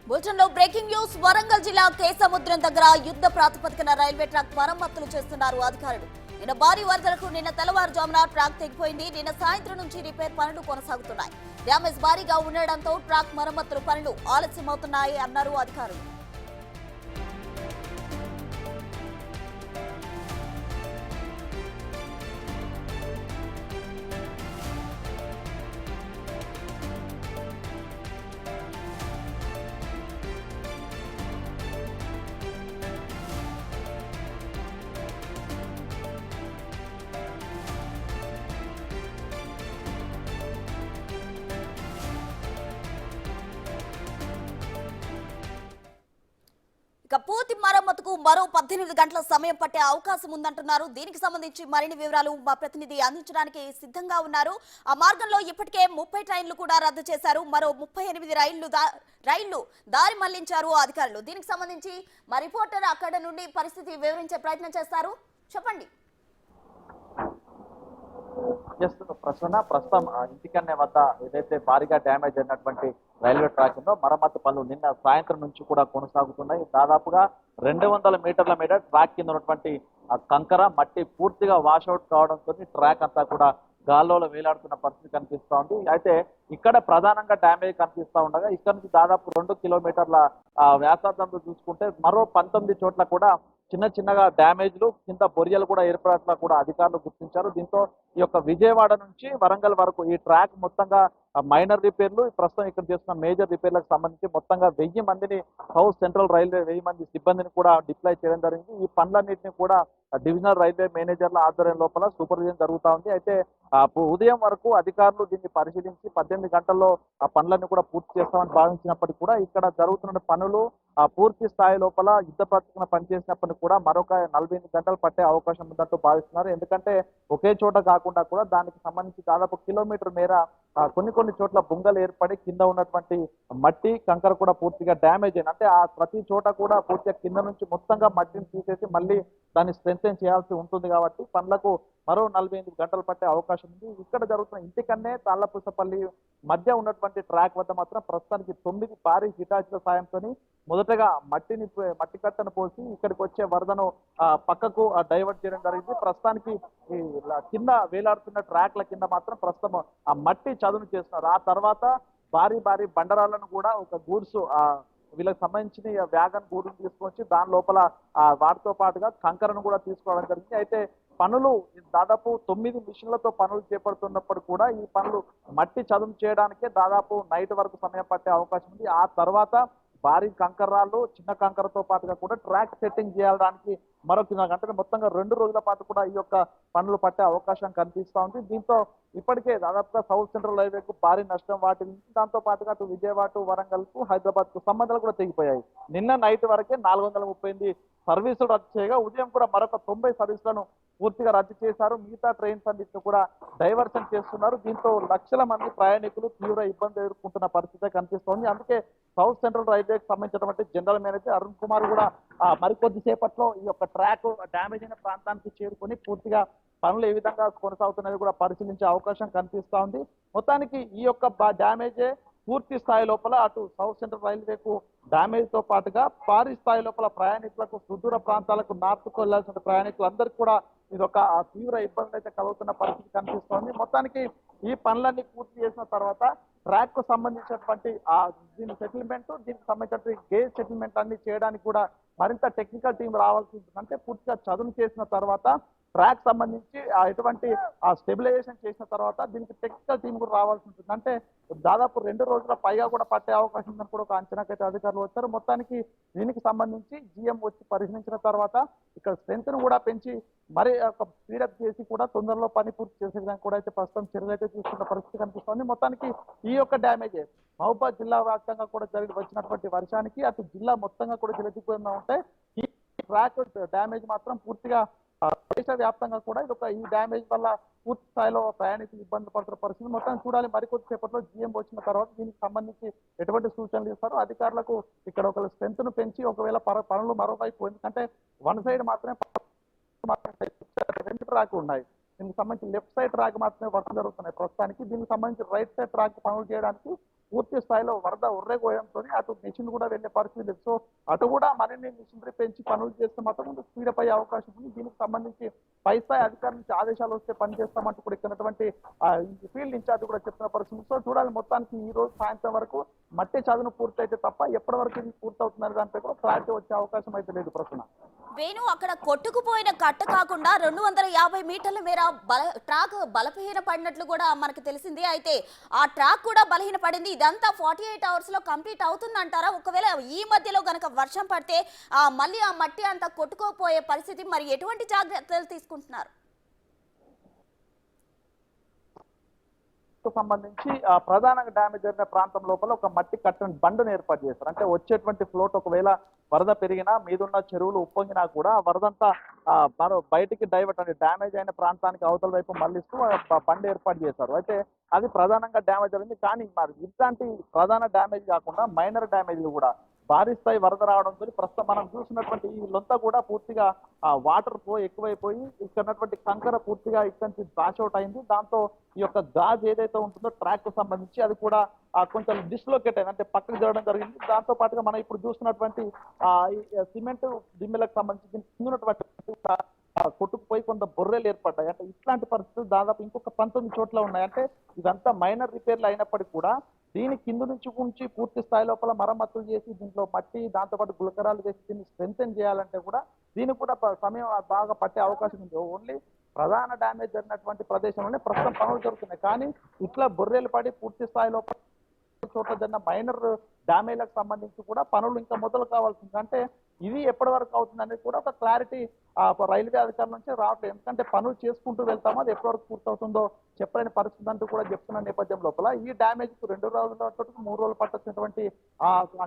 Bulletin లో breaking news. Warangal జిల్లా కేసముద్రం దగ్గర యుద్ధ ప్రాతిపదికన రైల్వే ట్రాక్ మరమ్మతులు చేస్తున్నారు అధికారులు. నిన్న భారీ వరదలకు నిన్న తెల్లవారుజామున ట్రాక్ తెగిపోయింది. నిన్న సాయంత్రం నుంచి రిపేర్ పనులు కొనసాగుతున్నాయి. డ్యామేజ్ భారీగా ఉండడంతో ట్రాక్ మరమ్మతులు పనులు ఆలస్యమవుతున్నాయి అన్నారు అధికారులు. ఇక పూర్తి మరమ్మతుకు మరో 18 గంటల సమయం పట్టే అవకాశం ఉందంటున్నారు. దీనికి సంబంధించి మరిన్ని వివరాలు మా ప్రతినిధి అందించడానికి సిద్ధంగా ఉన్నారు. ఆ మార్గంలో ఇప్పటికే 30 ట్రైన్లు కూడా రద్దు చేశారు. మరో 38 రైళ్లు దారి మళ్లించారు అధికారులు. దీనికి సంబంధించి మా రిపోర్టర్ అక్కడ నుండి పరిస్థితి వివరించే ప్రయత్నం చేస్తారు. చెప్పండి. ప్రస్తుతం ఇంటికన్నే వద్ద ఏదైతే భారీగా డ్యామేజ్ అయినటువంటి రైల్వే ట్రాక్ ఉందో మరమ్మతు పనులు నిన్న సాయంత్రం నుంచి కూడా కొనసాగుతున్నాయి. దాదాపుగా 200 మీటర్ల మీద ట్రాక్ కింద ఉన్నటువంటి కంకర మట్టి పూర్తిగా వాషౌట్ కావడంతో ట్రాక్ అంతా కూడా గాల్లోలో వేలాడుతున్న పరిస్థితి కనిపిస్తా ఉంది. అయితే ఇక్కడ ప్రధానంగా డ్యామేజ్ కనిపిస్తా ఉండగా ఇక్కడ నుంచి దాదాపు 2 కిలోమీటర్ల వ్యాసార్థంలో చూసుకుంటే మరో 19 చోట్ల కూడా చిన్నగా డ్యామేజ్లు కింద బొరియలు కూడా ఏర్పడట్లా కూడా అధికారులు గుర్తించారు. దీంతో ఈ యొక్క విజయవాడ నుంచి వరంగల్ వరకు ఈ ట్రాక్ మొత్తంగా మైనర్ రిపేర్లు ప్రస్తుతం ఇక్కడ చేస్తున్న మేజర్ రిపేర్లకు సంబంధించి మొత్తంగా 1000 మందిని సౌత్ సెంట్రల్ రైల్వే 1000 మంది సిబ్బందిని కూడా డిప్లాయ్ చేయడం జరిగింది. ఈ పనులన్నింటినీ కూడా డివిజనల్ రైల్వే మేనేజర్ల ఆధ్వర్యం లోపల సూపర్విజన్ జరుగుతూ ఉంది. అయితే ఉదయం వరకు అధికారులు దీన్ని పరిశీలించి 18 గంటల్లో ఆ పనులన్నీ కూడా పూర్తి చేస్తామని భావించినప్పటికీ కూడా ఇక్కడ జరుగుతున్న పనులు పూర్తి స్థాయి లోపల యుద్ధ ప్రాతిపదికన పనిచేసినప్పటికీ కూడా మరొక 48 గంటలు పట్టే అవకాశం ఉందంటూ భావిస్తున్నారు. ఎందుకంటే ఒకే చోట కాకుండా కూడా దానికి సంబంధించి దాదాపు కిలోమీటర్ మేర కొన్ని చోట్ల బుంగలు ఏర్పడి కింద ఉన్నటువంటి మట్టి కంకర కూడా పూర్తిగా డ్యామేజ్ అయింది. అంటే ఆ ప్రతి చోట కూడా పూర్తిగా కింద నుంచి మొత్తంగా మట్టిని తీసేసి మళ్ళీ దాన్ని స్ట్రెంథెన్ చేయాల్సి ఉంటుంది కాబట్టి పనులకు మరో 48 గంటలు పట్టే అవకాశం ఉంది. ఇక్కడ జరుగుతున్న ఇంటికన్నే తాళ్లపూసపల్లి మధ్య ఉన్నటువంటి ట్రాక్ వద్ద మాత్రం ప్రస్తుతానికి 9 భారీ హిటాచీల సాయంతో మొదటగా మట్టి కట్టను పోసి ఇక్కడికి వచ్చే వరదను పక్కకు డైవర్ట్ చేయడం జరిగింది. ప్రస్తుతానికి కింద వేలాడుతున్న ట్రాక్ల కింద మాత్రం ప్రస్తుతం ఆ మట్టి చదును చేస్తున్నారు. ఆ తర్వాత భారీ బండరాలను కూడా ఒక గూడ్స్ వీళ్ళకి సంబంధించిన వ్యాగన్ గూడును తీసుకొచ్చి దాని లోపల వాటితో పాటుగా కంకరను కూడా తీసుకోవడం జరిగింది. అయితే పనులు దాదాపు 9 మిషన్లతో పనులు చేపడుతున్నప్పుడు కూడా ఈ పనులు మట్టి చదును చేయడానికే దాదాపు నైట్ వరకు సమయం పట్టే అవకాశం ఉంది. ఆ తర్వాత భారీ కంకర్రాళ్ళు చిన్న కంకరతో పాటుగా కూడా ట్రాక్ సెట్టింగ్ చేయడానికి మరొక గంటలు మొత్తంగా 2 రోజుల పాటు కూడా ఈ యొక్క పనులు పట్టే అవకాశం కనిపిస్తా ఉంది. దీంతో ఇప్పటికే దాదాపుగా సౌత్ సెంట్రల్ రైల్వేకు భారీ నష్టం వాటిల్లింది. దాంతో పాటుగా అటు విజయవాడ వరంగల్ కు హైదరాబాద్ కు సంబంధాలు కూడా తెగిపోయాయి. నిన్న నైట్ వరకే 438 సర్వీసులు రద్దు చేయగా ఉదయం కూడా మరొక 90 సర్వీసులను పూర్తిగా రద్దు చేశారు. మిగతా ట్రైన్స్ అన్నింటినీ కూడా డైవర్షన్ చేస్తున్నారు. దీంతో లక్షల మంది ప్రయాణికులు తీవ్ర ఇబ్బంది ఎదుర్కొంటున్న పరిస్థితి కనిపిస్తోంది. అందుకే సౌత్ సెంట్రల్ రైల్వేకి సంబంధించినటువంటి జనరల్ మేనేజర్ అరుణ్ కుమార్ కూడా మరికొద్ది సేపట్లో ఈ యొక్క ట్రాక్ డ్యామేజ్ అయిన ప్రాంతానికి చేరుకొని పూర్తిగా పనులు ఏ విధంగా కొనసాగుతున్నది కూడా పరిశీలించే అవకాశం కనిపిస్తా ఉంది. మొత్తానికి ఈ యొక్క డ్యామేజే పూర్తి స్థాయి లోపల అటు సౌత్ సెంట్రల్ రైల్వేకు డ్యామేజ్ తో పాటుగా భారీ స్థాయి లోపల ప్రయాణికులకు సుదూర ప్రాంతాలకు నార్త్కు వెళ్లాల్సిన ప్రయాణికులందరికీ కూడా ఇది ఒక తీవ్ర ఇబ్బంది అయితే కలుగుతున్న పరిస్థితి కనిపిస్తోంది. మొత్తానికి ఈ పనులన్నీ పూర్తి చేసిన తర్వాత ట్రాక్ కు సంబంధించినటువంటి దీని సెటిల్మెంట్ దీనికి సంబంధించినటువంటి గేజ్ సెటిల్మెంట్ అన్ని చేయడానికి కూడా మరింత టెక్నికల్ టీం రావాల్సి ఉంటుంది. అంటే పూర్తిగా చదును చేసిన తర్వాత ట్రాక్ సంబంధించి ఎటువంటి స్టెబిలైజేషన్ చేసిన తర్వాత దీనికి టెక్నికల్ టీం కూడా రావాల్సి ఉంటుంది. అంటే దాదాపు 2 రోజుల పైగా కూడా పట్టే అవకాశం ఉందని కూడా ఒక అంచనాకైతే అధికారులు వచ్చారు. మొత్తానికి దీనికి సంబంధించి జీఎం వచ్చి పరిశీలించిన తర్వాత ఇక్కడ స్ట్రెంత్ ను కూడా పెంచి మరి ఒక స్పీడప్ చేసి కూడా తొందరలో పని పూర్తి చేసే విధంగా కూడా అయితే ప్రస్తుతం చర్యలు అయితే తీసుకున్న పరిస్థితి కనిపిస్తోంది. మొత్తానికి ఈ యొక్క డ్యామేజ్ మహబూబాద్ జిల్లా వ్యాప్తంగా కూడా వచ్చినటువంటి వర్షానికి అటు జిల్లా మొత్తంగా కూడా జలదిగ్బంధంగా ఉంటే ఈ ట్రాక్ డ్యామేజ్ మాత్రం పూర్తిగా దేశవ్యాప్తంగా కూడా ఈ డ్యామేజ్ వల్ల పూర్తి స్థాయిలో ప్రయాణికులు ఇబ్బంది పడుతున్న పరిస్థితి మొత్తం చూడాలి. మరికొద్ది సేపట్లో జీఎం వచ్చిన తర్వాత దీనికి సంబంధించి ఎటువంటి సూచనలు ఇస్తారో అధికారులకు ఇక్కడ ఒక స్ట్రెంత్ ను పెంచి ఒకవేళ పనులు మరోవైపు ఎందుకంటే వన్ సైడ్ మాత్రమే 2 ట్రాక్ ఉన్నాయి. దీనికి సంబంధించి లెఫ్ట్ సైడ్ ట్రాక్ మాత్రమే వర్క్ జరుగుతున్నాయి ప్రస్తుతానికి. దీనికి సంబంధించి రైట్ సైడ్ ట్రాక్ పనులు చేయడానికి పూర్తి స్థాయిలో వరద ఉర్రెగోయడంతో అటు మిషన్ కూడా వెళ్ళే పరిస్థితి లేదు. సో అటు కూడా మరిన్ని మిషనరీ పెంచి పనులు చేస్తే మాత్రం స్పీడప్ అయ్యే అవకాశం ఉంది. దీనికి సంబంధించి పై స్థాయి అధికారుల నుంచి ఆదేశాలు వస్తే పని చేస్తామంటూ కూడా ఇక్కడ ఫీల్డ్ ఇన్ఛార్జ్ కూడా చెప్తున్న పరిస్థితి. సో చూడాలి, మొత్తానికి ఈ రోజు సాయంత్రం వరకు మట్టి చదును పూర్తయితే తప్ప ఎప్పటి వరకు ఇది పూర్తవుతుందనే దానిపై కూడా క్లారిటీ వచ్చే అవకాశం అయితే లేదు ప్రస్తుతం. వేణు, అక్కడ కొట్టుకుపోయిన కట్ట కాకుండా 250 మీటర్ల మేర ట్రాక్ బలహీన పడినట్లు కూడా మనకు తెలిసింది. అయితే ఆ ట్రాక్ కూడా బలహీన పడింది. ఇదంతా 48 అవర్స్ లో కంప్లీట్ అవుతుందంటారా? ఒకవేళ ఈ మధ్యలో గనక వర్షం పడితే మళ్ళీ ఆ మట్టి అంతా కొట్టుకోపోయే పరిస్థితి, మరి ఎటువంటి జాగ్రత్తలు తీసుకుంటున్నారు? సంబంధించి ప్రధానంగా డ్యామేజ్ జరిగిన ప్రాంతం లోపల ఒక మట్టి కట్టని బండును ఏర్పాటు చేస్తారు. అంటే వచ్చేటువంటి ఫ్లోట్ ఒకవేళ వరద పెరిగినా మీదున్న చెరువులు ఉప్పొంగినా కూడా వరదంతా బయటికి డైవర్ట్ అంటే డ్యామేజ్ అయిన ప్రాంతానికి అవతల వైపు మళ్ళిస్తూ బండి ఏర్పాటు చేశారు. అయితే అది ప్రధానంగా డ్యామేజ్ అయింది. కానీ మరి ఇట్లాంటి ప్రధాన డ్యామేజ్ కాకుండా మైనర్ డ్యామేజ్లు కూడా భారీ స్థాయి వరద రావడంతో ప్రస్తుతం మనం చూసినటువంటి ఈ లొంత కూడా పూర్తిగా వాటర్ ఫ్లో ఎక్కువైపోయి ఇక్కడ ఉన్నటువంటి కంకర పూర్తిగా ఇక్కడ నుంచి బ్యాష్ అవుట్ అయింది. దాంతో ఈ యొక్క గాజ్ ఏదైతే ఉంటుందో ట్రాక్ కు సంబంధించి అది కూడా కొంచెం డిస్లొకేట్ అయింది, అంటే పక్కకు జరగడం జరిగింది. దాంతో పాటుగా మనం ఇప్పుడు చూస్తున్నటువంటి సిమెంట్ దిమ్మెలకు సంబంధించి కిందన్నటువంటి కొట్టుకుపోయి కొంత బొర్రెలు ఏర్పడ్డాయి. అంటే ఇట్లాంటి పరిస్థితులు దాదాపు ఇంకొక 19 చోట్ల ఉన్నాయి. అంటే ఇదంతా మైనర్ రిపేర్లు అయినప్పటికీ కూడా దీని కింద నుంచి పూర్తి స్థాయి లోపల మరమ్మతులు చేసి దీంట్లో మట్టి దాంతోపాటు గులకరాలు వేసి దీన్ని స్ట్రెంథెన్ చేయాలంటే కూడా దీనికి కూడా సమయం బాగా పట్టే అవకాశం ఉంది. ఓన్లీ ప్రధాన డ్యామేజ్ జరిగినటువంటి ప్రదేశంలోనే ప్రస్తుతం పనులు జరుగుతున్నాయి. కానీ ఇట్లా బొర్రెలు పడి పూర్తి స్థాయి లోపల చోట్ల జరిగిన మైనర్ డ్యామేజ్లకు సంబంధించి కూడా పనులు ఇంకా మొదలు కావాల్సింది. అంటే ఇది ఎప్పటి వరకు అవుతుంది అనేది కూడా ఒక క్లారిటీ రైల్వే అధికారుల నుంచి రావట్లేదు. ఎందుకంటే పనులు చేసుకుంటూ వెళ్తామో అది ఎప్పటి వరకు పూర్తవుతుందో చెప్పలేని పరిస్థితి అంటూ కూడా చెప్తున్న నేపథ్యం లోపల ఈ డ్యామేజ్ కు 2 రోజుల 3 రోజులు పట్టొచ్చినటువంటి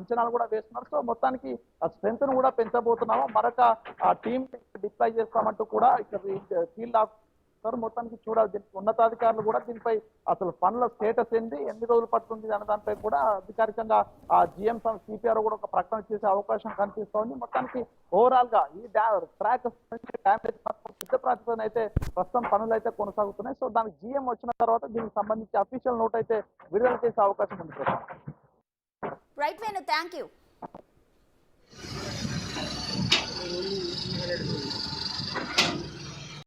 అంచనాలు కూడా వేస్తున్నారు. సో మొత్తానికి స్ట్రెంత్ ను కూడా పెంచబోతున్నామో మరొక టీం డిప్లాయ్ చేస్తామంటూ కూడా ఇక్కడ ఫీల్డ్ మొత్తానికి చూడాలి. దీనికి ఉన్నతాధికారులు కూడా దీనిపై అసలు పనుల స్టేటస్ ఏంది, ఎన్ని రోజులు పడుతుంది అనే దానిపై కూడా అధికారికంగా జిఎం సిపిఆర్ కూడా ఒక ప్రకటన చేసే అవకాశం కనిపిస్తోంది. మొత్తానికి ఓవరాల్ గా ఈ ట్రాక్ డ్యామేజ్ పెద్ద ప్రాతిపదికన అయితే ప్రస్తుతం పనులు అయితే కొనసాగుతున్నాయి. సో దానికి జిఎం వచ్చిన తర్వాత దీనికి సంబంధించి అఫీషియల్ నోట్ అయితే విడుదల చేసే అవకాశం ఉంది. Right Venu, thank you.